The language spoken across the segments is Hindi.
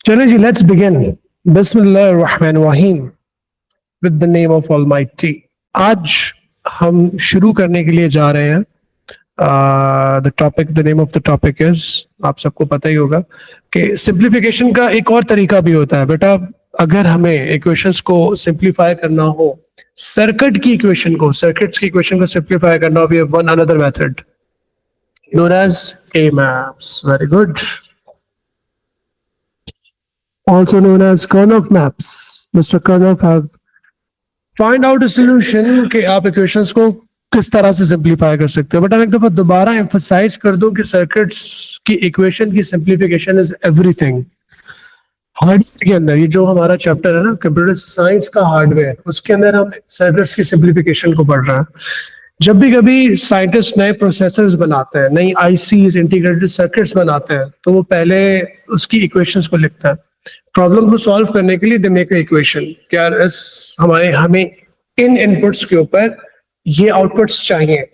चलो जी, लेट्स बिगिन। बिस्मिल्लाहिर रहमानिर रहीम, with the name of almighty. आज हम शुरू करने के लिए जा रहे हैं। The name of the topic is, आप सबको पता ही होगा कि सिंप्लीफिकेशन का एक और तरीका भी होता है बेटा। अगर हमें इक्वेशंस को सिंप्लीफाई करना हो, सर्किट्स की इक्वेशन को सिंप्लीफाई करना हो, we have one another method known as K-maps. Very good. Also known as Kernoff maps. Mr. Kernoff have find out a solution कि आप इक्वेशंस को किस तरह से सिंप्लीफाई कर सकते हो। बट मैं एक दफा दोबारा एम्फसाइज कर दूं कि सर्किट्स की इक्वेशन की सिंप्लीफिकेशन इज एवरीथिंग। हार्डवेयर के अंदर, ये जो हमारा चैप्टर है ना, कंप्यूटर साइंस का हार्डवेयर, उसके अंदर हम सर्किट्स की सिंप्लीफिकेशन को पढ़ रहे हैं। जब भी कभी साइंटिस्ट नए प्रोसेसर्स बनाते हैं, नई आईसीज इंटीग्रेटेड सर्किट्स बनाते हैं, तो वो पहले उसकी इक्वेशंस को लिखता है। प्रॉब्लम को सॉल्व करने के लिए दे मेक इक्वेशन, क्या हमें इन इनपुट्स के ऊपर ये आउटपुट्स चाहिए।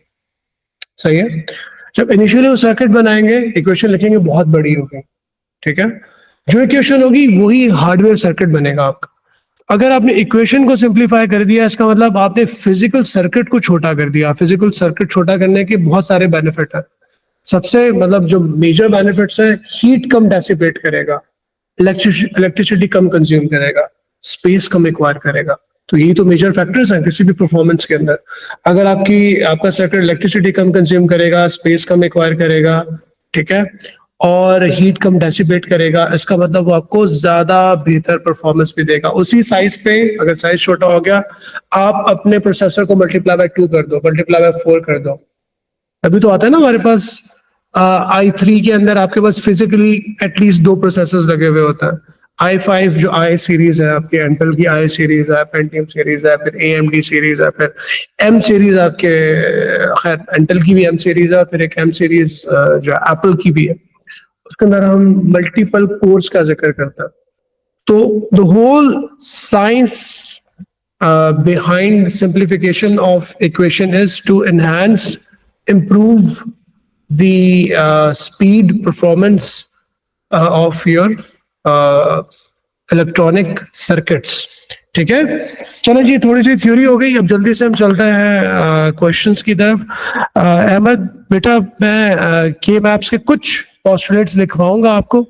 सही है। जब इनिशियली वो सर्किट बनाएंगे, इक्वेशन लिखेंगे, बहुत बड़ी होगी। ठीक है। जो इक्वेशन होगी वही हार्डवेयर सर्किट बनेगा आपका। अगर आपने इक्वेशन को सिंप्लीफाई कर दिया, इसका मतलब आपने फिजिकल सर्किट को छोटा कर दिया। फिजिकल सर्किट छोटा करने के बहुत सारे बेनिफिट है। सबसे जो मेजर बेनिफिट्स है, हीट कम डेसिपेट करेगा, इलेक्ट्रिसिटी कम कंज्यूम करेगा, स्पेस कम एक्वायर करेगा। तो यही तो मेजर फैक्टर्स हैं किसी भी परफॉर्मेंस के अंदर। अगर आपका सर्किट इलेक्ट्रिसिटी कम कंज्यूम करेगा, स्पेस कम एक्वायर करेगा, ठीक है, और हीट कम डेसिपेट करेगा, इसका मतलब वो आपको ज्यादा बेहतर परफॉर्मेंस भी देगा। उसी साइज पे, अगर साइज छोटा हो गया, आप अपने प्रोसेसर को मल्टीप्लाई बाय 2 कर दो, मल्टीप्लाई बाय 4 कर दो। अभी तो आता है ना हमारे पास i3 के अंदर आपके पास फिजिकली एटलीस्ट 2 प्रोसेसर्स लगे हुए होते हैं। i5 जो i सीरीज है आपके, इंटेल की i सीरीज है, पेंटियम सीरीज है, फिर AMD सीरीज है, फिर M सीरीज आपके, खैर इंटेल की भी M सीरीज है, फिर एक M सीरीज जो एप्पल की भी है, उसके अंदर हम मल्टीपल कोर्स का जिक्र करते हैं। तो the whole science behind simplification of equation is to enhance, improve the speed performance of your electronic circuits। ठीक है। चलो जी, थोड़ी सी थ्योरी हो गई, अब जल्दी से हम चलते हैं क्वेश्चंस की तरफ। अहमद बेटा, मैं के मैप्स के कुछ पोस्टुलेट्स लिखवाऊंगा आपको।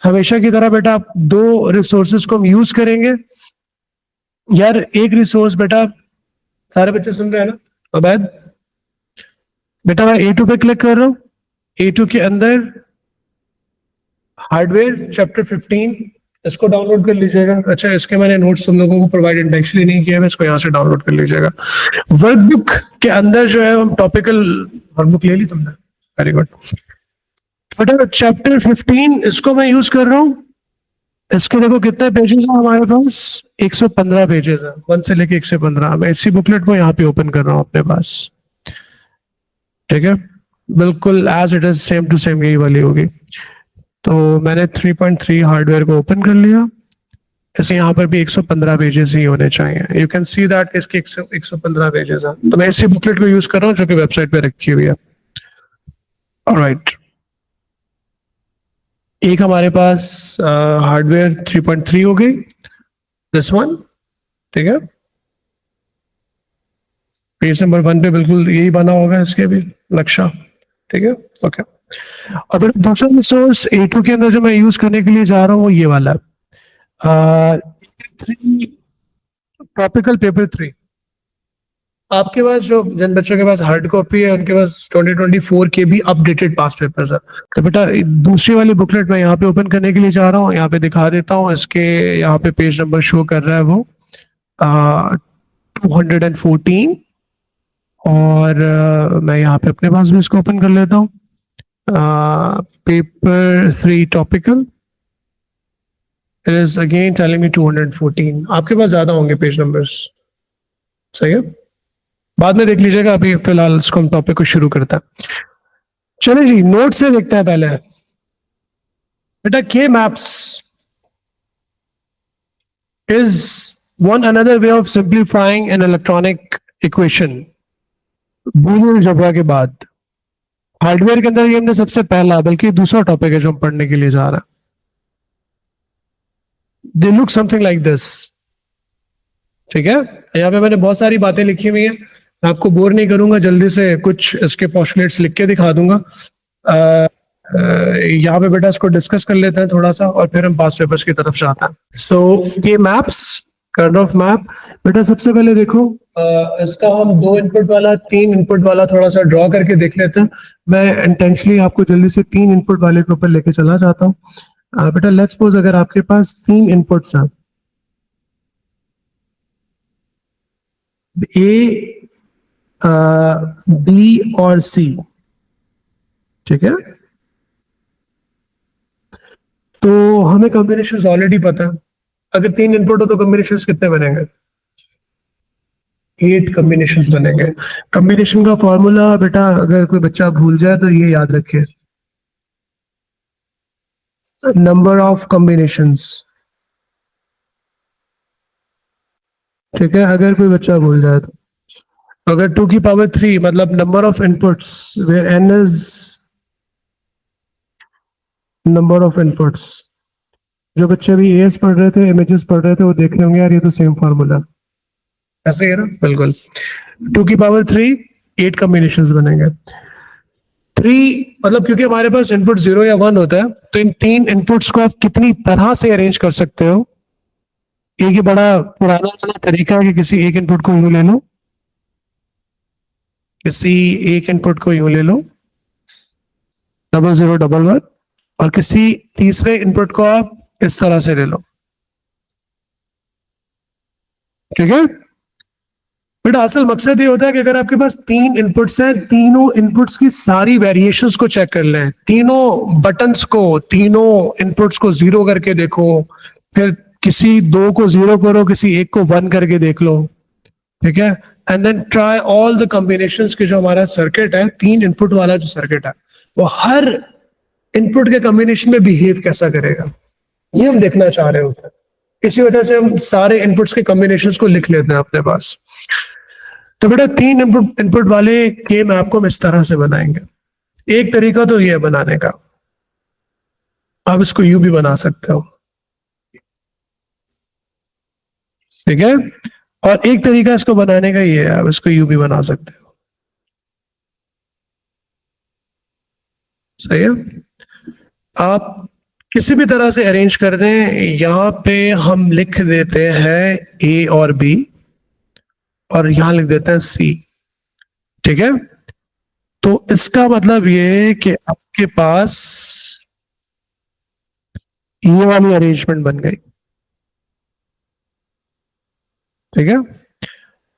हमेशा की तरह बेटा, आप 2 रिसोर्सेज को हम यूज करेंगे। यार एक रिसोर्स बेटा, सारे बच्चे सुन रहे हैं ना? अवैध बेटा, मैं A2 पे क्लिक कर रहा हूँ। A2 के अंदर हार्डवेयर चैप्टर 15, इसको डाउनलोड कर लीजिएगा। अच्छा, इसके मैंने नोट्स तुम लोगों को प्रोवाइड इंटेंशनली नहीं किया है, इसको यहाँ से डाउनलोड कर लीजिएगा। वर्कबुक के अंदर जो है हम टॉपिकल वर्कबुक ले ली तुमने, वेरी गुड बेटा। चैप्टर 15 इसको मैं यूज कर रहा हूँ। इसके देखो कितने पेजेस हैं हमारे पास, 115 पेजेस है, 1 से लेके 115। मैं इसी बुकलेट को यहाँ पे ओपन कर रहा हूँ अपने पास। ठीक है, बिल्कुल as it is, same to same यही वाली होगी। तो मैंने 3.3 हार्डवेयर को ओपन कर लिया। इसे यहाँ पर भी 115 पेजेस ही होने चाहिए। यू कैन सी दैट इसके 115 पेजेस हैं। तो मैं इसी बुकलेट को यूज कर रहा हूँ जो कि वेबसाइट पे रखी हुई है। ऑलराइट, एक हमारे पास हार्डवेयर 3.3 हो गई, दिस वन। ठीक है, पेज नंबर 1 पे बिल्कुल यही बना होगा इसके भी नक्शा। ठीक है, ओके। और फिर दूसरा रिसोर्स A2 के अंदर जो मैं यूज करने के लिए जा रहा हूँ वो ये वाला टॉपिकल पेपर 3। आपके पास जो जिन बच्चों के पास हार्ड कॉपी है, उनके पास 2024 के भी अपडेटेड पास पेपर्स है। तो बेटा दूसरी वाली बुकलेट मैं यहाँ पे ओपन करने के लिए जा रहा हूँ, यहाँ पे दिखा देता हूँ। इसके यहाँ पे पेज नंबर शो कर रहा है वो 214। और मैं यहाँ पे अपने पास भी इसको ओपन कर लेता हूँ। Paper 3 topical, it is again telling me 214। आपके पास ज्यादा होंगे पेज नंबर्स, सही है, बाद में देख लीजिएगा। अभी फिलहाल इसको हम टॉपिक को शुरू करते हैं। चलिए जी, नोट से देखते हैं पहले। बेटा के maps is one another way of simplifying an electronic equation Boolean algebra के बाद। हार्डवेयर के अंदर ये हमने सबसे पहला, बल्कि दूसरा टॉपिक है जो हम पढ़ने के लिए जा रहे हैं। They look something like this. ठीक है, यहाँ पे मैंने बहुत सारी बातें लिखी हुई हैं, मैं आपको बोर नहीं करूंगा, जल्दी से कुछ इसके पोस्टलेट्स लिख के दिखा दूंगा। यहाँ पे बेटा इसको डिस्कस कर लेते हैं थोड़ा सा और फिर हम पास पेपर्स की तरफ जाते हैं। सो ये मैप्स, कर्न ऑफ मैप, बेटा सबसे पहले देखो इसका हम 2 इनपुट वाला 3 इनपुट वाला थोड़ा सा ड्रॉ करके देख लेते हैं। मैं इंटेंशनली आपको जल्दी से 3 इनपुट वाले के ऊपर लेके चला जाता हूँ। बेटा लेट्स सपोज अगर आपके पास 3 इनपुट्स हैं, ए, बी और सी, ठीक है, तो हमें कॉम्बिनेशन ऑलरेडी पता है। अगर 3 इनपुट हो तो कॉम्बिनेशन कितने बनेंगे? 8 कॉम्बिनेशन बनेंगे। कॉम्बिनेशन का फॉर्मूला बेटा अगर कोई बच्चा भूल जाए तो ये याद रखे, नंबर ऑफ कॉम्बिनेशंस। ठीक है, अगर कोई बच्चा भूल जाए तो अगर 2 की पावर 3 मतलब number of inputs where n is number of inputs. जो बच्चे अभी एएस पढ़ रहे थे, इमेजेस पढ़ रहे थे, वो देख रहे होंगे यार ये तो सेम फॉर्मूला ऐसे ही है ना, बिल्कुल। 2 की पावर 3 8 कॉम्बिनेशंस बनेंगे। 3 मतलब क्योंकि हमारे पास इनपुट 0 या 1 होता है, तो इन 3 इनपुट्स को आप कितनी तरह से अरेंज कर सकते हो। एक ही बड़ा पुराना वाला तरीका है कि किसी एक इनपुट को यूं ले लो, किसी एक इनपुट को यूं ले लो 0011, और किसी तीसरे इनपुट को आप इस तरह से ले लो। ठीक है बेटा, असल मकसद ये होता है कि अगर आपके पास 3 इनपुट्स हैं, तीनों इनपुट्स की सारी वेरिएशंस को चेक कर लें, तीनों बटन्स को, तीनों इनपुट्स को 0 करके देखो, फिर किसी 2 को 0 करो, किसी एक को 1 करके देख लो। ठीक है, and then try all the combinations के जो हमारा सर्किट है, 3 इनपुट वाला जो सर्किट है, वो हर इनपुट के कॉम्बिनेशन में बिहेव कैसा करेगा, ये हम देखना चाह रहे होते हैं। इसी वजह से हम सारे इनपुट्स के कॉम्बिनेशंस को लिख लेते हैं अपने पास। तो बेटा 3 इनपुट वाले के मैप को हम इस तरह से बनाएंगे। एक तरीका तो ये है बनाने का, आप इसको यू भी बना सकते हो। ठीक है, और एक तरीका इसको बनाने का ये है, आप इसको यू भी बना सकते हो। सही है, आप किसी भी तरह से अरेंज कर दें। यहां पे हम लिख देते हैं ए और बी, और यहां लिख देते हैं सी। ठीक है, तो इसका मतलब ये है कि आपके पास ये वाली अरेंजमेंट बन गई। ठीक है,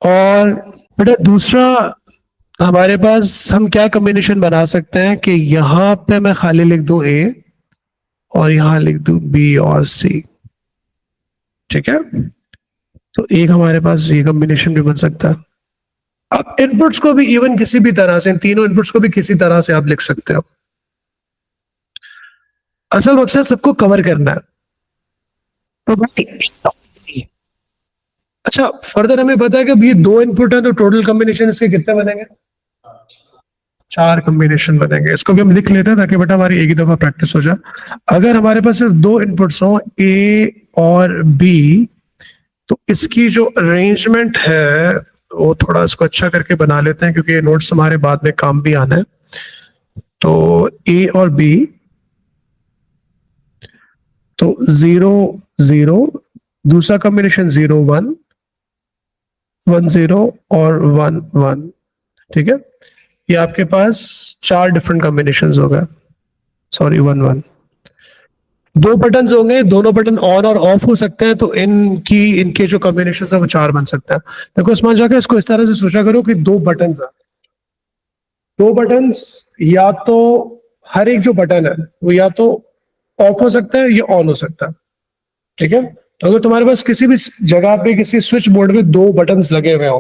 और बेटा दूसरा हमारे पास हम क्या कॉम्बिनेशन बना सकते हैं कि यहां पे मैं खाली लिख दूं ए और यहां लिख दूं बी और सी। ठीक है, तो एक हमारे पास ये कॉम्बिनेशन भी बन सकता है। अब इनपुट्स को भी इवन किसी भी तरह से, इन तीनों इनपुट्स को भी किसी तरह से आप लिख सकते हो। असल मकसद सबको कवर करना है। अच्छा, फर्दर हमें पता है कि अब ये 2 इनपुट है, तो टोटल कॉम्बिनेशन इसके कितने बनेंगे? 4 कॉम्बिनेशन बनेंगे। इसको भी हम लिख लेते हैं ताकि बेटा हमारी एक ही दफा प्रैक्टिस हो जाए। अगर हमारे पास सिर्फ 2 इनपुट्स हो ए और बी, तो इसकी जो अरेंजमेंट है वो थोड़ा इसको अच्छा करके बना लेते हैं, क्योंकि ये नोट्स हमारे बाद में काम भी आना है। तो ए और बी, तो 0 0, दूसरा कॉम्बिनेशन 0 1 1 0 और 1 1। ठीक है, ये आपके पास 4 डिफरेंट कॉम्बिनेशंस हो गए। सॉरी 1 1। 2 बटन होंगे, दोनों बटन ऑन और ऑफ हो सकते हैं, तो इनके जो कॉम्बिनेशन है वो 4 बन सकते हैं। देखो उस्मान जाकर इसको इस तरह से सोचा करो कि 2 बटन है, 2 बटन, या तो हर एक जो बटन है वो या तो ऑफ हो सकता है या ऑन हो सकता है। ठीक है, तो अगर तुम्हारे पास किसी भी जगह पे किसी स्विच बोर्ड में 2 बटन लगे हुए हो,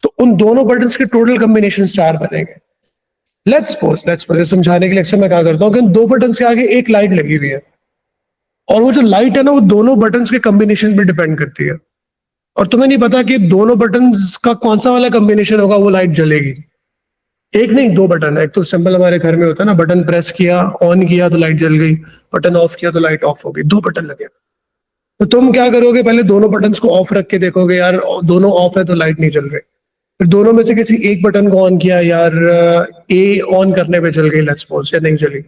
तो उन दोनों बटन के टोटल कॉम्बिनेशन 4 बनेंगे। लेट्स सपोज समझाने के लिए अक्सर मैं क्या करता हूँ कि 2 बटन के आगे एक लाइट लगी हुई है, और वो जो लाइट है ना वो दोनों बटन्स के कॉम्बिनेशन पे डिपेंड करती है, और तुम्हें नहीं पता कि दोनों बटन्स का कौन सा वाला कॉम्बिनेशन होगा वो लाइट जलेगी। एक नहीं 2 बटन है। एक तो सिंपल हमारे घर में होता है ना, बटन प्रेस किया ऑन किया तो लाइट जल गई, बटन ऑफ किया तो लाइट ऑफ हो गई, 2 बटन लगे। तो तुम क्या करोगे, पहले दोनों बटन्स को ऑफ रख के देखोगे, यार दोनों ऑफ है तो लाइट नहीं चल रही। फिर दोनों में से किसी एक बटन को ऑन किया, यार ए ऑन करने पे चल गई लेट्स सपोज, या नहीं चली।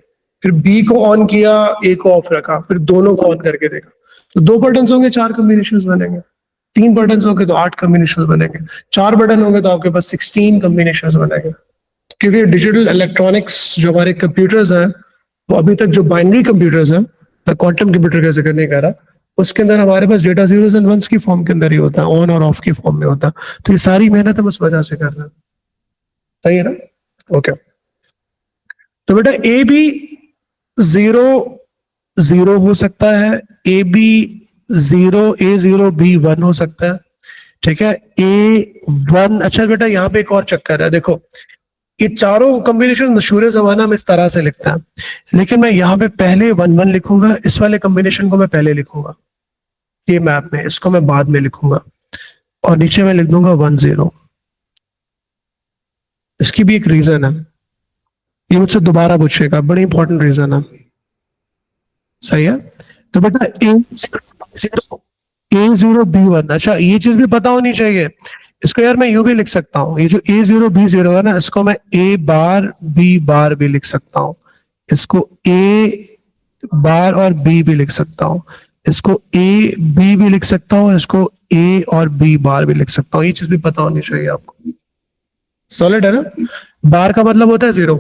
फिर बी को ऑन किया, ए को ऑफ रखा, फिर दोनों को ऑन करके देखा, तो दो बटन होंगे 4 कॉम्बिनेशन बनेंगे, 3 बटन होंगे तो 8 कॉम्बिनेशन बनेंगे, 4 बटन होंगे तो आपके पास 16 कॉम्बिनेशन बनेंगे। क्योंकि डिजिटल इलेक्ट्रॉनिक्स जो हमारे कंप्यूटर्स हैं, वो अभी तक जो बाइनरी कंप्यूटर्स हैं, मैं क्वांटम कंप्यूटर का जिक्र नहीं कर रहा, उसके अंदर हमारे पास डेटा जीरोस एंड वंस की फॉर्म के अंदर ही होता है, ऑन और ऑफ की फॉर्म में होता है। तो ये सारी मेहनत हम उस वजह से कर रहे हैं। सही है ना? ओके। तो बेटा ए बी 0 0 हो सकता है, ए बी 0 A0 B1 हो सकता है, ठीक है। A1, अच्छा बेटा यहाँ पे एक और चक्कर है, देखो ये चारों कॉम्बिनेशन मशहूर जमाना में इस तरह से लिखता है, लेकिन मैं यहाँ पे पहले 1 1 लिखूंगा, इस वाले कॉम्बिनेशन को मैं पहले लिखूंगा ये मैप में, इसको मैं बाद में लिखूंगा, और नीचे मैं लिख दूंगा 1 0। इसकी भी एक रीजन है, ये मुझसे दोबारा पूछेगा, बड़ी इंपॉर्टेंट रीजन है। सही है? तो बेटा A0 B1, अच्छा ये चीज भी पता होनी चाहिए। इसको यार मैं यूं भी लिख सकता हूँ, ये जो A0 B0 है ना, इसको मैं A बार B बार भी लिख सकता हूँ, इसको A बार और B भी लिख सकता हूँ, इसको A B भी लिख सकता हूँ, इसको A और B बार भी लिख सकता हूँ। ये चीज भी पता होनी चाहिए आपको। सॉलिड है ना? बार का मतलब होता है 0।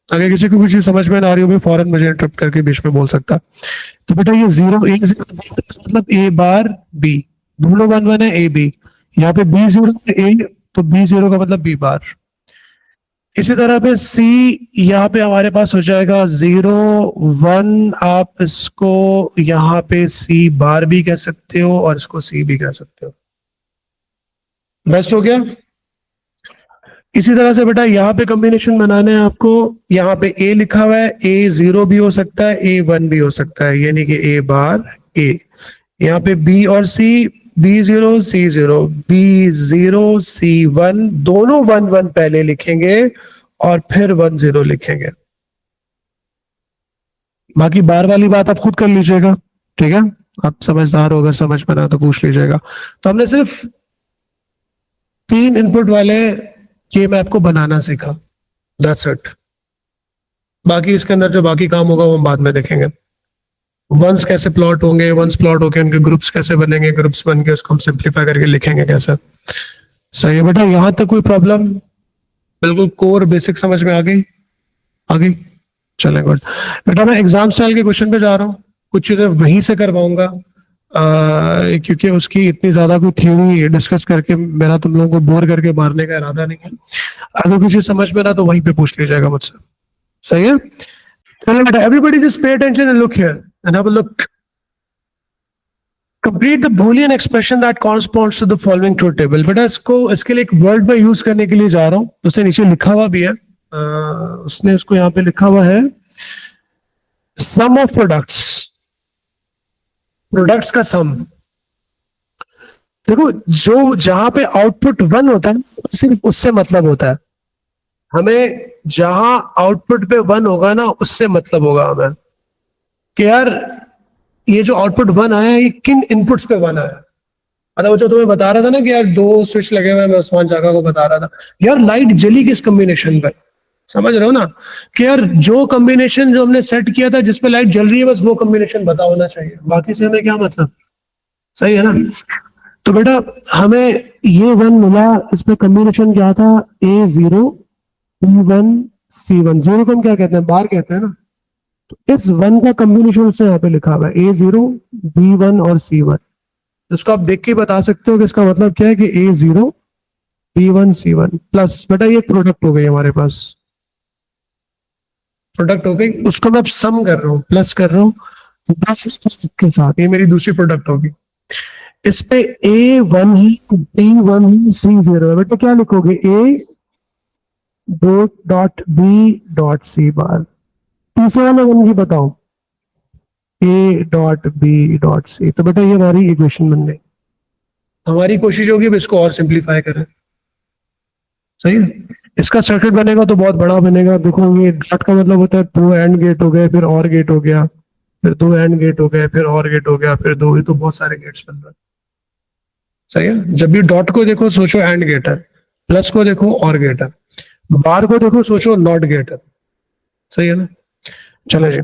अगर किसी को कुछ चीज समझ में ना आ रही हो भी फौरन मुझे इंटरप्ट करके बीच में बोल सकता है। तो बेटा ये 0 A0 मतलब A बार B, दोनों 1 1 है A B, यहाँ पे B0 A, तो B0 का मतलब B बार। इसी तरह पे C यहाँ पे हमारे पास हो जाएगा 0 1, आप इसको यहाँ पे C बार भी कह सकते हो और इसको C भी कह सकते हो। बेस्ट हो गया। इसी तरह से बेटा यहाँ पे कॉम्बिनेशन बनाना है आपको, यहाँ पे A लिखा हुआ है, A0 भी हो सकता है, A1 भी हो सकता है, यानी कि A बार A। यहाँ पे B और C, B0 C0, B0 C1, दोनों 1 1 पहले लिखेंगे और फिर 1 0 लिखेंगे। बाकी बार वाली बात आप खुद कर लीजिएगा, ठीक है? आप समझदार हो, अगर समझ में ना तो पूछ लीजिएगा। तो हमने सिर्फ 3 इनपुट वाले ये मैप को बनाना सीखा, दैट्स इट। बाकी इसके अंदर जो बाकी काम होगा वो हम बाद में देखेंगे। वंस कैसे प्लॉट होंगे, वंस प्लॉट होके उनके ग्रुप्स कैसे बनेंगे, ग्रुप्स बन के उसको हम सिंप्लीफाई करके लिखेंगे कैसे। सही है बेटा? यहां तक कोई प्रॉब्लम? बिल्कुल कोर बेसिक समझ में आ गई? आ गई, चले गुड। बेटा मैं एग्जाम स्टाइल के क्वेश्चन पे जा रहा हूँ, कुछ चीजें वहीं से करवाऊंगा, क्योंकि उसकी इतनी ज्यादा कोई थ्योरी डिस्कस करके मेरा तुम लोगों को बोर करके मारने का इरादा नहीं है। अगर कुछ चीज समझ में ना तो वहीं पे पूछ लीजिएगा मुझसे। सही है? चलो बेटा, everybody just pay attention and look here and have a look. Complete the Boolean expression that corresponds to the following truth table. बेटा इसको, इसके लिए एक वर्ड में यूज करने के लिए जा रहा हूँ, उसने नीचे लिखा हुआ भी है, उसने इसको यहाँ पे लिखा हुआ है सम ऑफ प्रोडक्ट्स, प्रोडक्ट्स का सम। देखो जो जहां पे आउटपुट 1 होता है सिर्फ उससे मतलब होता है हमें, जहां आउटपुट पे 1 होगा ना उससे मतलब होगा हमें कि यार ये जो आउटपुट 1 आया ये किन इनपुट्स पे 1 आया। मतलब जो तुम्हें बता रहा था ना कि यार 2 स्विच लगे हुए हैं, मैं उस्मान चाका को बता रहा था यार लाइट जली किस कॉम्बिनेशन पे, समझ रहे हो ना? कि यार जो कॉम्बिनेशन जो हमने सेट किया था जिसपे लाइट जल रही है बस वो कॉम्बिनेशन पता होना चाहिए, बाकी से हमें क्या मतलब। सही है ना? तो बेटा हमें ये 1 मिला, इसमें कॉम्बिनेशन क्या था, A0 B1 C1, 0 को हम क्या कहते हैं, बार कहते हैं ना। तो इस 1 का कॉम्बिनेशन से यहाँ पे लिखा हुआ है A0 B1 और C1, इसको आप देख के बता सकते हो कि इसका मतलब क्या है कि A0 B1 C1 प्लस, बेटा ये प्रोडक्ट हो गई हमारे पास, प्रोडक्ट हो गई, उसको मैं सम कर रहा हूँ, प्लस कर रहा हूँ के साथ, ये मेरी दूसरी प्रोडक्ट होगी। इस पे A1 ही B1 ही C0 है, बेटा क्या लिखोगे, A dot B dot C बार। तीसरे वाले 1 की बताओ, A dot B dot C। तो बेटा ये हमारी इक्वेशन बन गई। हमारी कोशिश होगी अब इसको और सिंप्लीफाई करें। सही है? इसका सर्किट बनेगा तो बहुत बड़ा बनेगा। देखो ये डॉट का मतलब होता है 2 एंड गेट हो गए, फिर और गेट हो गया, फिर 2 एंड गेट हो गए, फिर और गेट हो गया, फिर 2, ही तो बहुत सारे गेट्स बन रहे हैं। सही है। जब भी डॉट को देखो सोचो एंड गेट है, प्लस को देखो और गेट है, बार को देखो सोचो नॉट गेट है। सही है ना? चलो जी।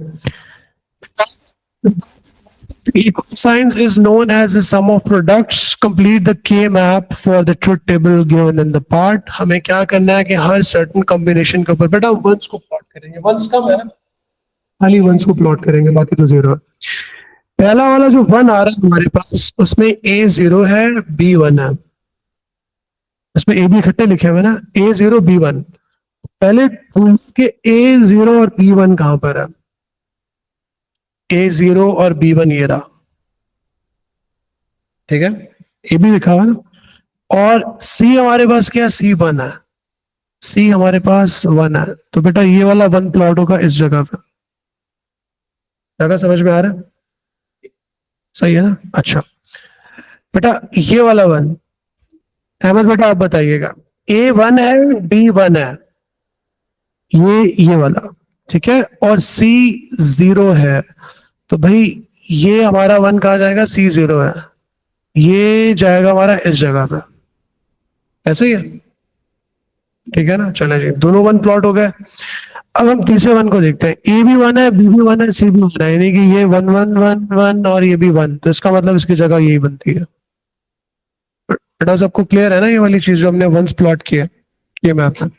Equals is known as the sum of products. Complete the K map for the truth table given in the part. हमें क्या करना है कि हर certain combination के ऊपर बेटा वंस को प्लॉट करेंगे। वंस कम है, खाली वंस को प्लॉट करेंगे, बाकी तो जीरो है। पहला वाला जो वन आ रहा है हमारे पास, उसमें ए जीरो है, बी वन है। इसमें ए बी इकट्ठे लिखे हुए ना, ए जीरो बी वन। पहले के ए जीरो और बी वन कहां पर है? ए जीरो और बी वन ये रहा, ठीक है, ए बी लिखा हुआ ना। और सी हमारे पास क्या है? सी वन है, सी हमारे पास वन है। तो बेटा ये वाला वन प्लॉट होगा इस जगह पे। जगह समझ में आ रहा है? सही है ना? अच्छा बेटा ये वाला वन, अहमद बेटा आप बताइएगा, ए वन है, बी वन है, ये वाला, ठीक है, और सी जीरो है। तो भाई ये हमारा वन कहा जाएगा? सी जीरो है, ये जाएगा हमारा इस जगह पे। ऐसे ही है, ठीक है ना? चले जी, दोनों वन प्लॉट हो गए। अब हम तीसरे वन को देखते हैं। ए भी वन है, बी भी वन है, सी भी वन है, यानी कि ये वन वन वन वन और ये भी वन, तो इसका मतलब इसकी जगह यही बनती है। बेटा सबको क्लियर है ना ये वाली चीज जो हमने वंस प्लॉट किया ये मैप में?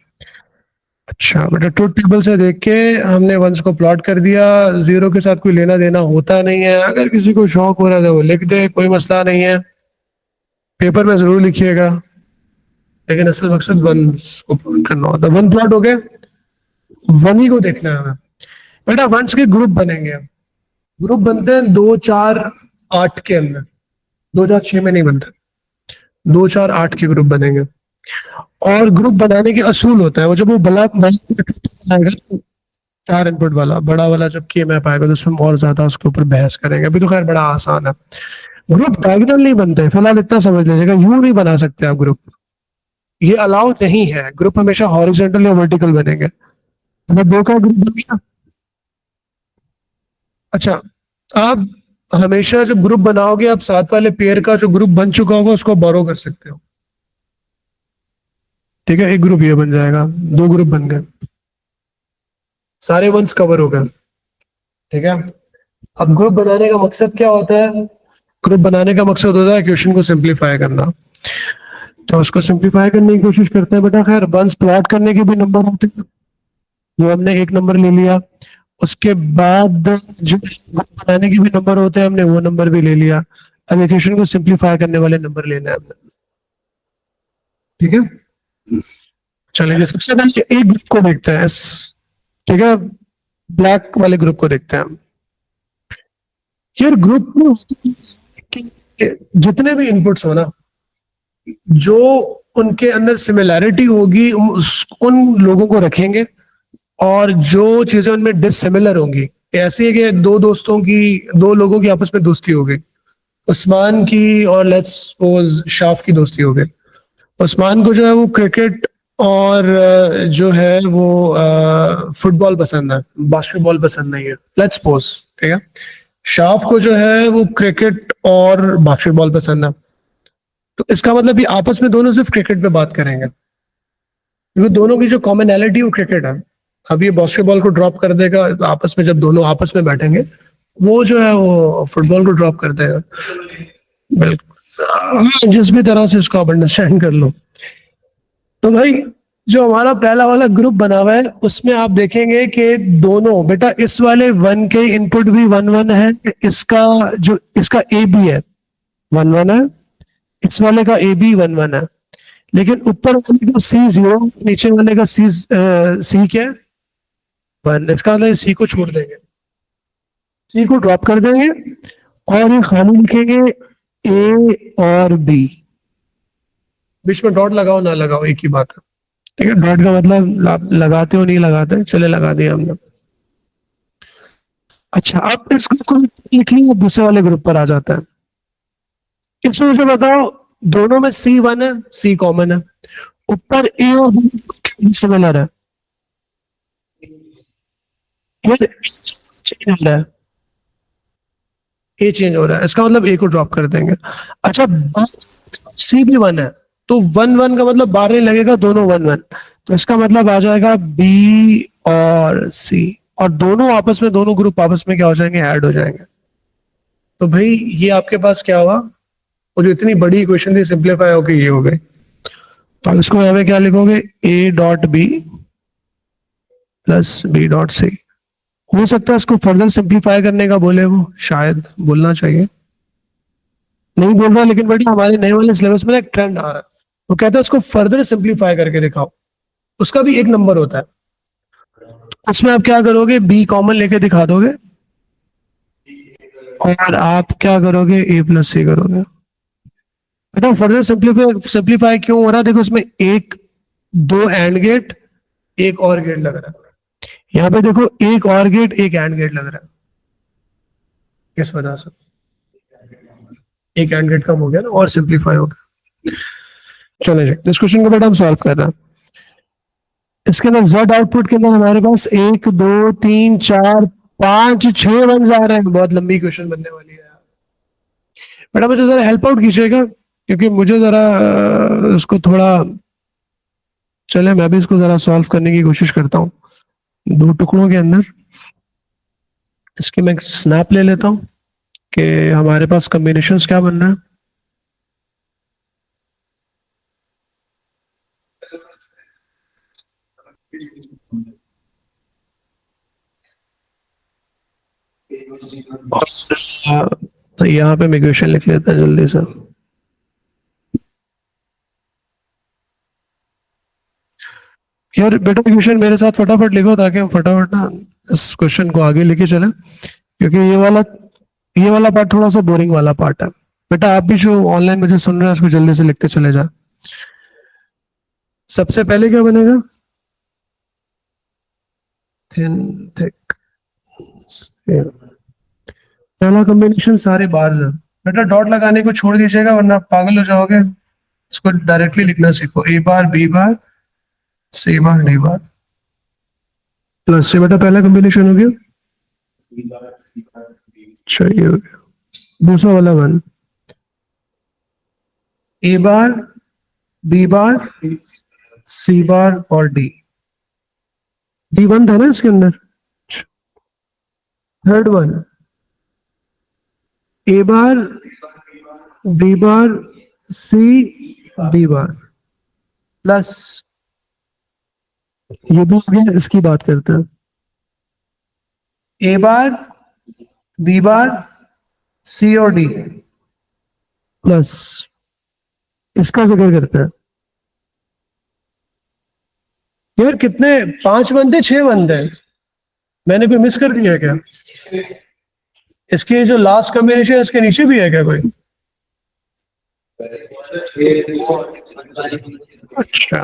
अच्छा बेटा ट्रुथ टेबल से देख के हमने वंस को प्लॉट कर दिया, जीरो के साथ कोई लेना देना होता नहीं है। अगर किसी को शौक हो रहा है तो वो लिख दे, कोई मसला नहीं है, पेपर में जरूर लिखिएगा, लेकिन असल मकसद वंस को प्लॉट करना होता है। वन प्लॉट हो गए, वन ही को देखना है हमें। बेटा वंस के ग्रुप बनेंगे, ग्रुप बनते हैं 2 4 8 के अंदर, 2 4 6 में नहीं बनते, 2 4 8 के ग्रुप बनेंगे। और ग्रुप बनाने के असूल होता है, वो जब वो बड़ा आएगा 4 इनपुट वाला बड़ा वाला जब के मैप आएगा तो उसमें और ज्यादा उसके ऊपर बहस करेंगे। अभी तो खैर बड़ा आसान है। ग्रुप डायगोनल नहीं बनते, फिलहाल इतना समझ लीजिएगा, यूं नहीं बना सकते आप ग्रुप, ये अलाउ नहीं है। ग्रुप हमेशा हॉरिजॉन्टल या वर्टिकल बनेंगे। मतलब 2 का ग्रुप बन गया। अच्छा आप हमेशा जब ग्रुप बनाओगे आप साथ वाले पेयर का जो ग्रुप बन चुका होगा उसको बोरो कर सकते हो, ठीक है? एक ग्रुप ये बन जाएगा, 2 ग्रुप बन गए, सारे वंस कवर हो गए, ठीक है? अब ग्रुप बनाने का मकसद क्या होता है? ग्रुप बनाने का मकसद होता है क्वेश्चन को सिंप्लीफाई करना। तो उसको सिंप्लीफाई करने की कोशिश करते हैं बेटा। खैर वंस प्लॉट करने के भी नंबर होते हैं, जो हमने एक नंबर ले लिया, उसके बाद जो ग्रुप बनाने के भी नंबर होते हैं, हमने वो नंबर भी ले लिया। अब इक्वेशन को सिंप्लीफाई करने वाले नंबर लेना है हमने, ठीक है? चलेंगे सबसे पहले एक ग्रुप को देखते हैं, ठीक है, ब्लैक वाले ग्रुप को देखते हैं। यार ग्रुप में जितने भी इनपुट्स हो ना, जो उनके अंदर सिमिलैरिटी होगी उन लोगों को रखेंगे, और जो चीजें उनमें डिसिमिलर होंगी, ऐसे है कि 2 दोस्तों की, 2 लोगों की आपस में दोस्ती हो गई, उस्मान की और लेट्स सपोज शाफ की दोस्ती हो गई। उस्मान को जो है वो क्रिकेट और जो है वो फुटबॉल पसंद है, बास्केटबॉल पसंद नहीं है, लेट्स सपोज, ठीक है? शाफ को जो है वो क्रिकेट और बास्केटबॉल पसंद है। तो इसका मतलब ये आपस में दोनों सिर्फ क्रिकेट पे बात करेंगे, क्योंकि दोनों की जो कॉमनैलिटी वो क्रिकेट है। अब ये बास्केटबॉल को ड्रॉप कर देगा आपस में, जब दोनों आपस में बैठेंगे वो जो है वो फुटबॉल को ड्रॉप कर देगा। बिल्कुल, हाँ, जिस भी तरह से इसको आप अंडरस्टैंड कर लो। तो भाई जो हमारा पहला वाला ग्रुप बना हुआ है उसमें आप देखेंगे कि दोनों बेटा इस वाले वन के इनपुट भी वन वन है, इसका जो इसका ए बी है वन वन है, इस वाले का ए बी वन वन है, लेकिन ऊपर वाले का सी जीरो, नीचे वाले का सी क्या है? वन। इसका मतलब सी को छोड़ देंगे, सी को ड्रॉप कर देंगे और ये खाली लिखेंगे ए और बी। बीच में डॉट लगाओ ना लगाओ एक ही बात है, ठीक है? डॉट का मतलब लगाते हो नहीं लगाते, चले लगा दिया हमने। अच्छा अब इस ग्रुप को लिख लिया, दूसरे वाले ग्रुप पर आ जाता है। इसमें मुझे बताओ, दोनों में सी वन है, सी कॉमन है, ऊपर ए और बी सिमिलर है, है। ए चेंज हो रहा है, इसका मतलब ए को ड्रॉप कर देंगे। अच्छा, सी भी 1 है, तो 1 1 का मतलब बार नहीं लगेगा, दोनों 1 1, तो इसका मतलब आ जाएगा बी और सी, और दोनों आपस में, दोनों ग्रुप आपस में क्या हो जाएंगे, ऐड हो जाएंगे। तो भाई ये आपके पास क्या हुआ, वो जो इतनी बड़ी इक्वेशन थी सिंप्लीफाई होके ये हो गई। तो अब इसको हमें क्या लिखोगे, A dot B plus B dot C. हो सकता है इसको फर्दर सिंप्लीफाई करने का बोले, वो शायद बोलना चाहिए, नहीं बोल रहा, लेकिन बेटा हमारे नए वाले सिलेबस में एक ट्रेंड आ रहा है, वो कहता है इसको फर्दर सिंप्लीफाई करके दिखाओ, उसका भी एक नंबर होता है। उसमें आप क्या करोगे, बी कॉमन लेके दिखा दोगे, और आप क्या करोगे, ए प्लस सी करोगे। बेटा फर्दर सिंप्लीफाई क्यों हो रहा है, देखो इसमें एक, दो एंड गेट, एक और गेट लग रहा है, यहाँ पे देखो एक और गेट, एक एंड गेट लग रहा है, किस वजह से, एक एंड गेट कम हो गया ना, और सिंप्लीफाई हो गया। चले जी, इस क्वेश्चन को बेटा हम सॉल्व कर रहे हैं। इसके अंदर जेड आउटपुट के अंदर हमारे पास 1 2 3 4 5 6 वंस आ रहे हैं, बहुत लंबी क्वेश्चन बनने वाली है। बेटा मुझे जरा हेल्प आउट कीजिएगा, क्योंकि मुझे जरा इसको थोड़ा, चले मैं भी इसको जरा सॉल्व करने की कोशिश करता हूँ, दो टुकड़ों के अंदर। इसकी मैं स्नैप ले लेता हूँ कि हमारे पास कॉम्बिनेशंस क्या बन रहा है। तो यहाँ पे मैं क्वेश्चन लिख लेता है जल्दी से। यार बेटा क्वेश्चन मेरे साथ फटाफट लिखो, ताकि हम फटाफट ना इस क्वेश्चन को आगे लेके चलें, क्योंकि ये वाला पार्ट थोड़ा सा बोरिंग वाला पार्ट है। बेटा आप भी जो ऑनलाइन मुझे सुन रहे हैं उसको जल्दी से लिखते चले जाए। सबसे पहले क्या बनेगा, थिन थिक, पहला कॉम्बिनेशन सारे बार्स है। बेटा डॉट लगाने को छोड़ दीजिएगा, वरना आप पागल हो जाओगे। इसको डायरेक्टली लिखना सीखो, ए बार बी बार सी बार डी बार प्लस से। बेटा पहला कॉम्बिनेशन हो गया, चाहिए हो गया। दूसरा वाला 1, ए बार बी बार सी बार और डी 1 था ना इसके अंदर। Third one, A bar B bar C D bar plus, ये भी हो गया। इसकी बात करते हैं, ए बार बी बार सी और डी प्लस, इसका जिक्र करते हैं। यार कितने, 5 बंदे 6 बंदे, मैंने कोई मिस कर दिया क्या? इसके जो लास्ट कॉम्बिनेशन है इसके नीचे भी है क्या कोई? अच्छा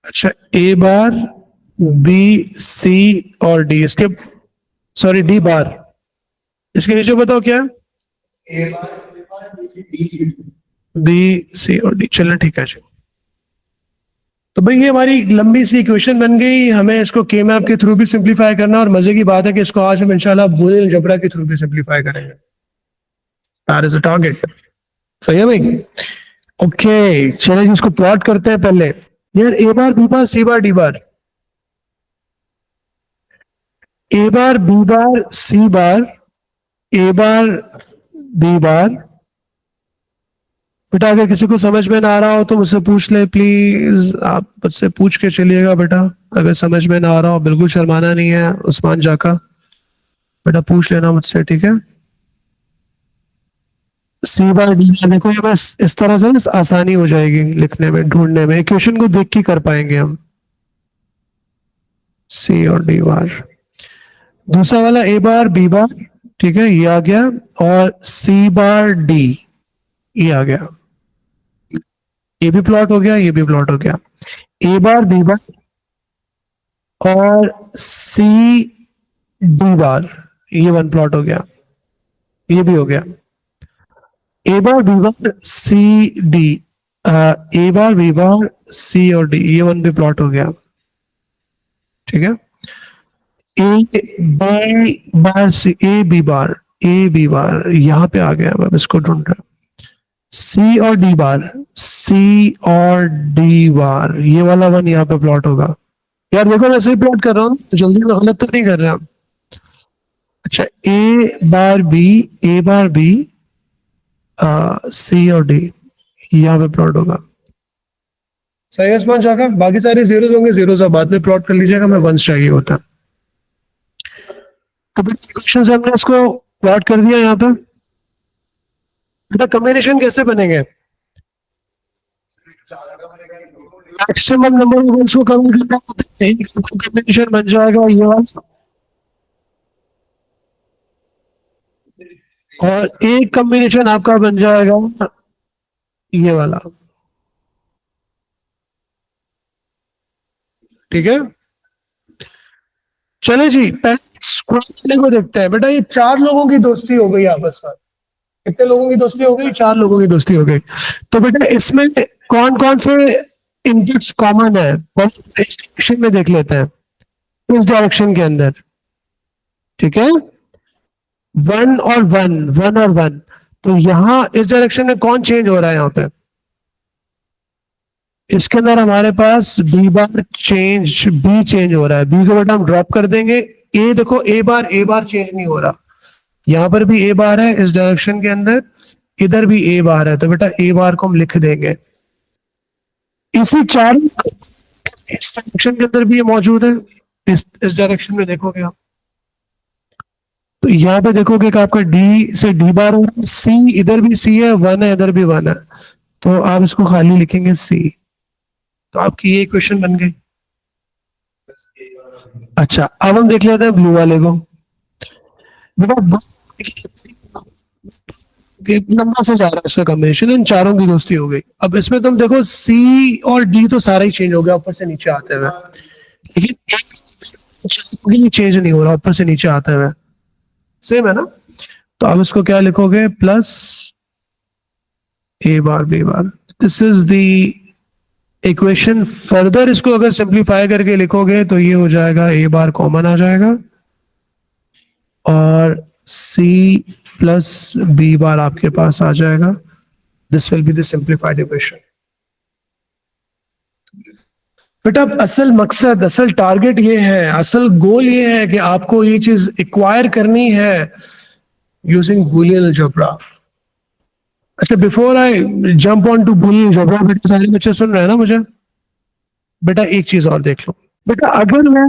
अच्छा, ए बार बी सी और डी, इसके, सॉरी डी बार, इसके नीचे बताओ क्या, बी सी और डी। चलना ठीक है जी। तो भाई ये हमारी लंबी सी इक्वेशन बन गई, हमें इसको के मैप के थ्रू भी सिंप्लीफाई करना, और मजे की बात है कि इसको आज हम इंशाल्लाह बूलियन अलजेब्रा के थ्रू भी सिंप्लीफाई करेंगे। That is a target. सही है भाई? ओके चलिए इसको प्लॉट करते हैं पहले। यार ए बार बी बार सी बार डी बार, ए बार बी बार सी बार, ए बार बी बार। बेटा अगर किसी को समझ में ना आ रहा हो तो मुझसे पूछ ले प्लीज, आप मुझसे पूछ के चलिएगा बेटा। अगर समझ में ना आ रहा हो बिल्कुल शर्माना नहीं है, उस्मान जाका, बेटा पूछ लेना मुझसे, ठीक है। सी बार डी बार, देखो ये बस इस तरह से ना आसानी हो जाएगी लिखने में, ढूंढने में, इक्वेशन को देख के कर पाएंगे हम। सी और डी बार, दूसरा वाला ए बार बी बार, ठीक है ये आ गया, और सी बार डी ये आ गया। ये भी प्लॉट हो गया, ये भी प्लॉट हो गया। ए बार बी बार और सी डी बार, ये 1 प्लॉट हो गया, ये भी हो गया। ए bar B bar C D, ए बार बी बार सी और डी, ये 1 भी प्लॉट हो गया, ठीक है। A B bar C, A B bar, A B bar यहां पे आ गया, मैं इसको ढूंढ रहा हूं। सी और डी बार, सी और डी बार, ये वाला वन यहाँ पे प्लॉट होगा। यार देखो मैं सही प्लॉट कर रहा हूँ, जल्दी में गलत तो नहीं कर रहे हम। अच्छा, ए बार बी, सी और डी, यहाँ पे प्लॉट होगा। सही है उस्मान शाह का। बाकी सारे जीरो होंगे, जीरो से बाद में प्लॉट कर लीजिएगा, मैं वंस चाहिए होता। तो क्वेश्चन से हमने इसको प्लॉट कर दिया यहाँ पे। बेटा कॉम्बिनेशन कैसे बनेंगे? मैक्सिमम नंबर ऑफ वंस को कम करना होता है, कॉम्बिनेशन बन जाएगा ये वाला, और एक कॉम्बिनेशन आपका बन जाएगा ये वाला। ठीक है, चले जी पहले स्क्वायर को देखते हैं। बेटा ये चार लोगों की दोस्ती हो गई आपस में। कितने लोगों की दोस्ती हो गई? चार लोगों की दोस्ती हो गई। तो बेटा इसमें कौन कौन से इनपुट्स कॉमन है, इस डायरेक्शन में देख लेते हैं, इस डायरेक्शन के अंदर। ठीक है, वन और वन, वन और वन। तो यहां इस डायरेक्शन में कौन चेंज हो रहा है? यहां पे इसके अंदर हमारे पास B bar change, B change हो रहा है। बी को बेटा हम ड्रॉप कर देंगे। ए देखो, ए बार चेंज नहीं हो रहा। यहां पर भी ए बार है इस डायरेक्शन के अंदर, इधर भी ए बार है, तो बेटा ए बार को हम लिख देंगे। इसी चार इस डायरेक्शन के अंदर भी ये मौजूद है। इस डायरेक्शन में देखोगे आप, तो यहाँ पे देखोगे कि आपका डी से डी बार हो रहा है, सी इधर भी सी है, वन है इधर भी वन है, तो आप इसको खाली लिखेंगे सी। तो आपकी ये इक्वेशन बन गई। अच्छा, अब हम देख लेते हैं ब्लू वाले को। बेटा लंबा से जा रहा है इसका कॉम्बिनेशन, इन चारों की दोस्ती हो गई। अब इसमें तुम देखो सी और डी तो सारा ही चेंज हो गया ऊपर से नीचे आते हुए, लेकिन चेंज नहीं हो रहा ऊपर से नीचे आते हुए, सेम है ना। तो अब इसको क्या लिखोगे? Plus A bar B bar, this is the equation. Further इसको अगर सिंप्लीफाई करके लिखोगे तो ये हो जाएगा, ए बार कॉमन आ जाएगा और सी प्लस बी बार आपके पास आ जाएगा। This will be the simplified equation. बेटा असल मकसद, असल टारगेट ये है, असल गोल ये है कि आपको ये चीज एक्वायर करनी है यूजिंग बूलियन अलजेब्रा। अच्छा, before I jump on to Boolean algebra, बेटा सारे बच्चे सुन रहे हैं ना मुझे? बेटा एक चीज और देख लो। बेटा अगर मैं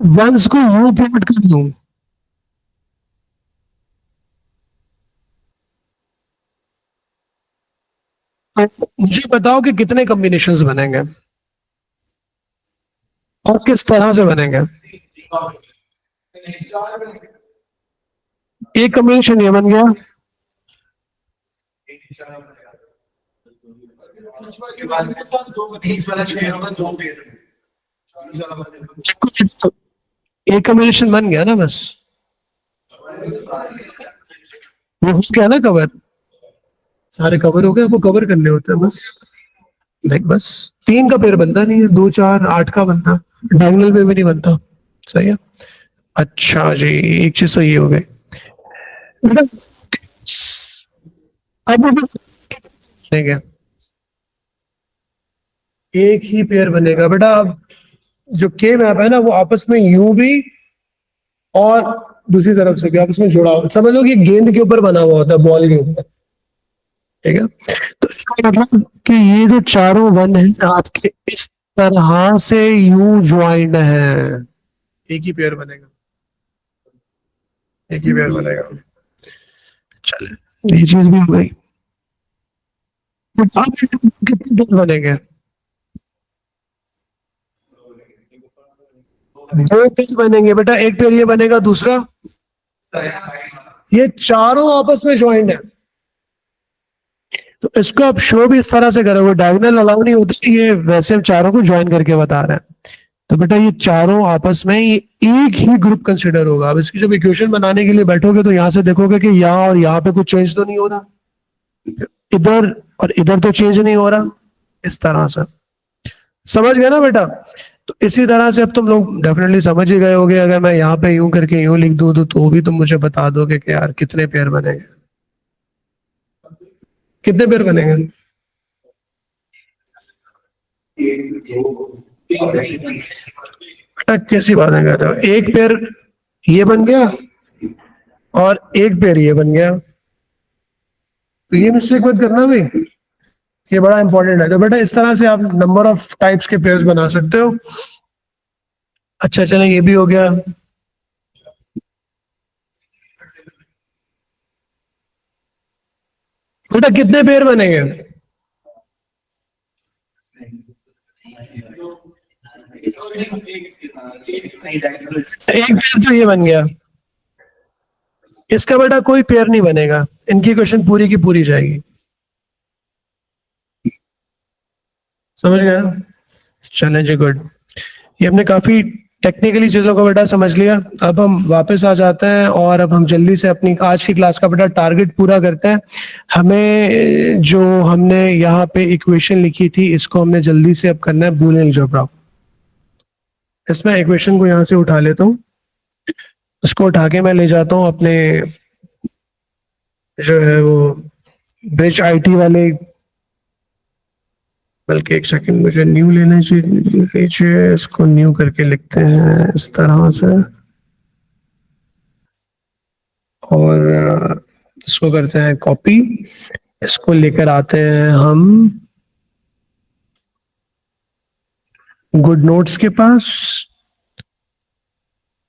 वंस को यू प्लॉट कर दूं, तो मुझे बताओ कि कितने कॉम्बिनेशंस बनेंगे और किस तरह से बनेंगे। एक कॉम्बिनेशन ये बन गया, एक कॉम्बिनेशन बन गया ना, बस वो हो गया ना कवर। सारे कवर हो गए, आपको कवर करने होते हैं बस। नहीं, बस तीन का पेड़ बनता नहीं है, दो चार आठ का बनता, डायगोनल पे भी नहीं बनता। सही है। अच्छा जी, एक चीज तो ये हो गई। बेटा अब बनेगा, एक ही पेयर बनेगा बेटा। अब जो के मैप है ना, वो आपस में यूं भी और दूसरी तरफ से भी आपस में जुड़ा हुआ, समझ लो कि गेंद के ऊपर बना हुआ होता है, बॉल के ऊपर। ठीक है, तो इसका मतलब कि ये जो चारों वन है आपके इस तरह से यूं ज्वाइंड है, एक ही पेयर बनेगा, एक ही पेयर बनेगा। चले, ये चीज भी हो गई। तो आप कितने पेयर बनेंगे? दो पेयर बनेंगे बेटा, एक पेयर ये बनेगा, दूसरा ये, चारों आपस में ज्वाइंड है। तो इसको आप शो भी इस तरह से करोगे, डायगोनल अलाउ नहीं होती, ये वैसे हम चारों को ज्वाइन करके बता रहे हैं। तो बेटा ये चारों आपस में ये एक ही ग्रुप कंसिडर होगा। अब इसकी जब इक्वेशन बनाने के लिए बैठोगे तो यहां से देखोगे कि यहाँ और यहाँ पे कुछ चेंज तो नहीं हो रहा, इधर और इधर तो चेंज नहीं हो रहा, इस तरह से। समझ गए ना बेटा? तो इसी तरह से अब तुम लोग डेफिनेटली समझ ही गए होगे, अगर मैं यहाँ पे यूं करके यूं लिख दूं तो भी तुम मुझे बता दोगे कि यार कितने पेयर बनेंगे, कितने पेयर बनेंगे। बेटा कैसी बातें कर रहे हो, एक पेयर ये बन गया और एक पेयर ये बन गया, तो ये मिस्टेक मत करना भाई, ये बड़ा इंपॉर्टेंट है। तो बेटा इस तरह से आप नंबर ऑफ टाइप्स के पेयर्स बना सकते हो। अच्छा चलें, ये भी हो गया। बेटा कितने पेयर बनेंगे, एक पेयर तो ये बन गया, इसका बेटा कोई पेयर नहीं बनेगा, इनकी क्वेश्चन पूरी की पूरी जाएगी। समझ गया ना? चलें जी, गुड। ये हमने काफी टेक्निकली चीजों को बेटा समझ लिया। अब हम वापस आ जाते हैं और अब हम जल्दी से अपनी आज की क्लास का बेटा टारगेट पूरा करते हैं। हमें जो हमने यहाँ पे इक्वेशन लिखी थी इसको हमने जल्दी से अब करना है बूलियन अलजेब्रा। इसमें इक्वेशन को यहाँ से उठा लेता हूँ, उसको उठा के मैं ले जाता हूँ अपने जो है वो ब्रिज आईटी वाले, बल्कि एक सेकंड मुझे न्यू लेना चाहिए, इसको न्यू करके लिखते हैं इस तरह से, और इसको करते हैं कॉपी, इसको लेकर आते हैं हम गुड नोट्स के पास,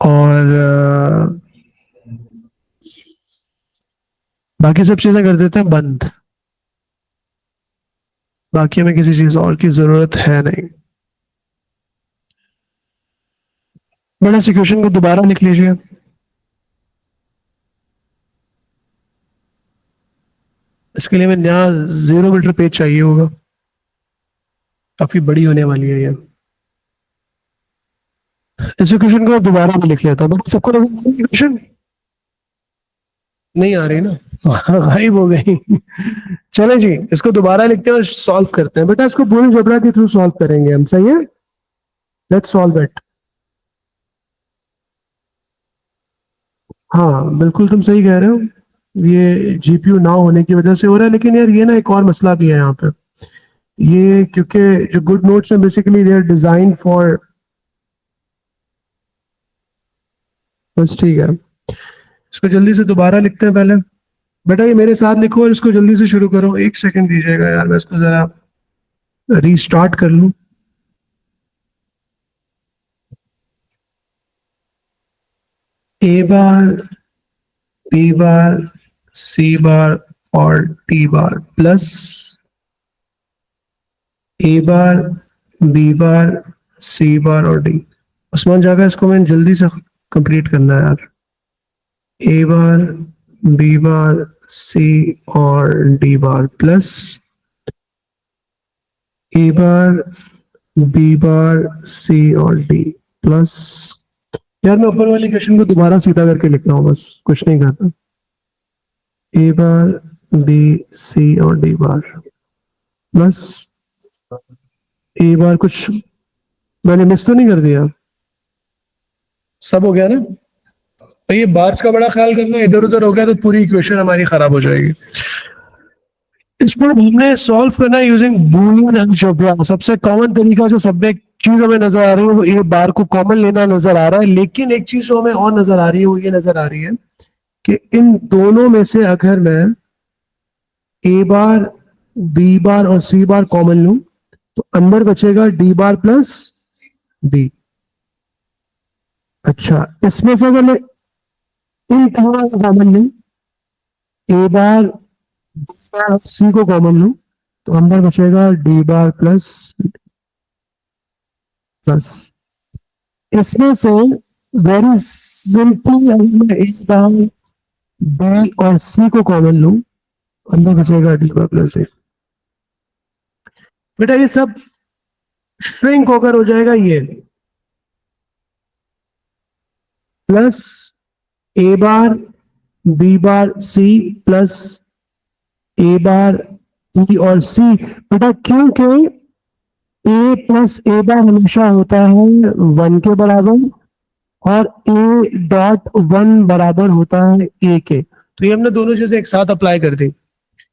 और बाकी सब चीजें कर देते हैं बंद। बाकी हमें किसी चीज और की जरूरत है नहीं। बड़ा सी क्वेश्चन को दोबारा लिख लीजिए। इसके लिए मैं नया 0 मीटर पेज चाहिए होगा, काफी बड़ी होने वाली है ये। इस क्वेश्चन को दोबारा मैं लिख लेता हूँ, सबको क्वेश्चन नहीं आ रही ना, गायब हो गई। चले जी, इसको दोबारा लिखते हैं और सॉल्व करते हैं। बेटा इसको बूलियन अलजेब्रा के थ्रू सॉल्व करेंगे हम, सही है? Let's solve it. हाँ बिल्कुल तुम सही कह रहे हो, ये जीपीयू ना होने की वजह से हो रहा है, लेकिन यार ये ना एक और मसला भी है यहाँ पे। ये क्योंकि जो गुड नोट्स है basically they are design for, बस ठीक है। इसको जल्दी से दोबारा लिखते हैं पहले। बेटा ये मेरे साथ लिखो और इसको जल्दी से शुरू करो, एक सेकंड दीजिएगा यार, मैं इसको जरा रीस्टार्ट कर लूं। ए बार, बी बार, सी बार और D bar plus A bar, B bar, सी बार और डी। उस्मान जागा, इसको मैंने जल्दी से कंप्लीट करना है यार। ए बार, बी बार, सी और D bar plus A bar, B bar, सी और डी प्लस, यार मैं ऊपर वाली क्वेश्चन को दोबारा सीधा करके लिख रहा हूँ, बस कुछ नहीं करता। ए बार, बी, सी और डी बार प्लस ए बार, कुछ मैंने मिस तो नहीं कर दिया? सब हो गया ना? तो ये बार्स का बड़ा ख्याल करना, इधर उधर हो गया तो पूरी इक्वेशन हमारी खराब हो जाएगी। इसको हमने सॉल्व करना है यूजिंग बूलियन अलजेब्रा। सबसे कॉमन तरीका जो सब एक चीज हमें नजर आ रही है वो ए बार को कॉमन लेना नजर आ रहा है, लेकिन एक चीज जो हमें और नजर आ रही है वो ये नजर आ रही है कि इन दोनों में से अगर मैं ए बार, बी बार और सी बार कॉमन लूं तो अंदर बचेगा डी बार प्लस बी। अच्छा, इसमें से अगर मैं इन तीनों को कॉमन लूं, ए बार, बी बार और सी को कॉमन लूं तो अंदर बचेगा डी बार प्लस प्लस। इसमें से वेरी सिंपल, अगर मैं ए बार, बी और सी को कॉमन लूं अंदर बचेगा डी बार प्लस ए। बेटा ये सब श्रिंक होकर हो जाएगा ये plus A bar, B bar, C plus A bar, B और सी। बेटा क्योंकि ए प्लस ए बार हमेशा होता है 1 के बराबर, और ए डॉट 1 बराबर होता है ए के। तो ये हमने दोनों चीजें एक साथ अप्लाई कर दी,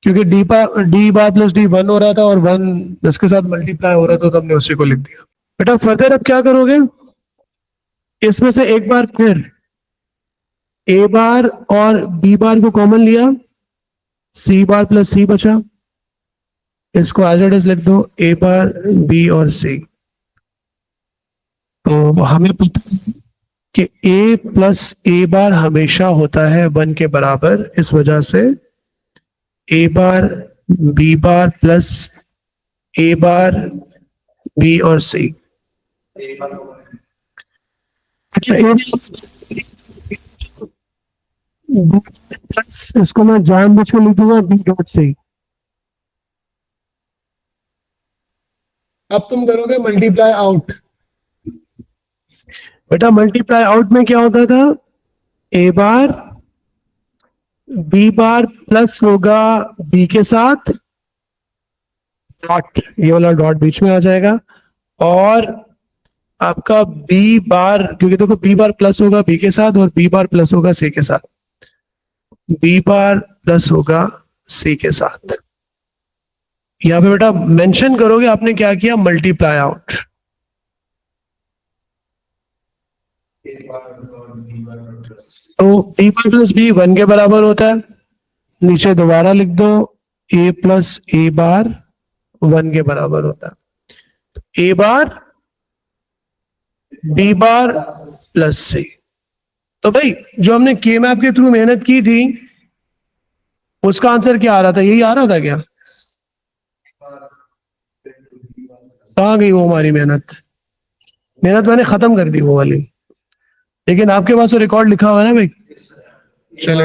क्योंकि डी बार प्लस डी 1 हो रहा था और 1 इसके साथ मल्टीप्लाई हो रहा था, तो हमने उसी को लिख दिया। बेटा फर्दर अब क्या करोगे, इसमें से एक बार फिर ए बार और बी बार को कॉमन लिया, सी बार प्लस सी बचा, इसको एज इट इज लिख दो, ए बार बी और सी। तो हमें पता है कि ए प्लस ए बार हमेशा होता है 1 के बराबर, इस वजह से ए bar B bar plus A bar B और सी। प्लस इसको मैं जानबूझ के लिख दूंगा बी डॉट सी। अब तुम करोगे मल्टीप्लाई आउट। बेटा मल्टीप्लाई आउट में क्या होता था, ए बार बी बार प्लस होगा बी के साथ डॉट, ये वाला डॉट बीच में आ जाएगा, और आपका बी बार, क्योंकि देखो बी बार प्लस होगा बी के साथ और बी बार प्लस होगा सी के साथ, बी बार प्लस होगा सी के साथ। यहां पे बेटा मेंशन करोगे आपने क्या किया, मल्टीप्लाई आउट। तो बी बार प्लस बी 1 के बराबर होता है, नीचे दोबारा लिख दो, ए प्लस ए बार 1 के बराबर होता है, ए बार बी बार प्लस सी। तो भाई जो हमने के मैप के थ्रू मेहनत की थी, उसका आंसर क्या आ रहा था, यही आ रहा था क्या? कहाँ गई वो हमारी मेहनत? मेहनत मैंने खत्म कर दी वो वाली, लेकिन आपके पास तो रिकॉर्ड लिखा हुआ है ना भाई। चले,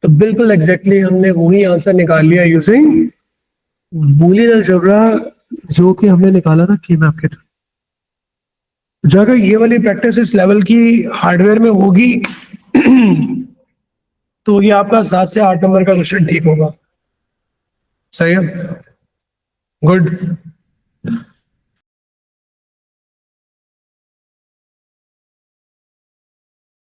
तो बिल्कुल एग्जैक्टली हमने वही आंसर निकाल लिया यूजिंग बूलियन अलजेब्रा, जो कि हमने निकाला था के मैप के थ्रू। जो अगर ये वाली प्रैक्टिस इस लेवल की हार्डवेयर में होगी तो ये आपका 7 से 8 नंबर का क्वेश्चन ठीक होगा। सही है, गुड।